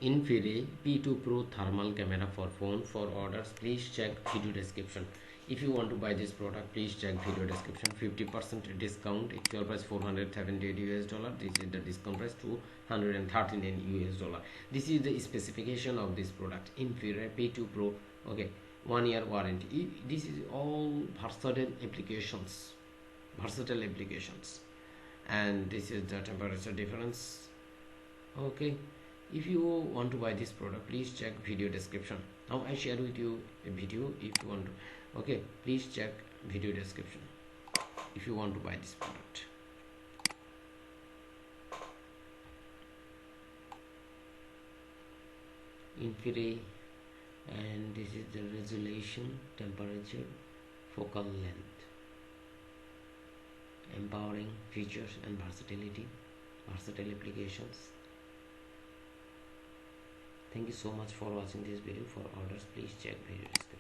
InfiRay P2 Pro thermal camera for phone. For orders, please check video description. If you want to buy this product, please check video description. 50% discount. Actual price $478 US. This is the discount price $213 in US. This is the specification of this product. InfiRay P2 Pro. Okay, 1 year warranty. This is all versatile applications. Versatile applications. And this is the temperature difference. Okay, if you want to buy this product, please check video description. Now I share with you a video. If you want to, okay, please check video description if you want to buy this product. InfiRay, and this is the resolution, temperature, focal length, empowering features and versatility, versatile applications. Thank you so much for watching this video. For orders, please check video description.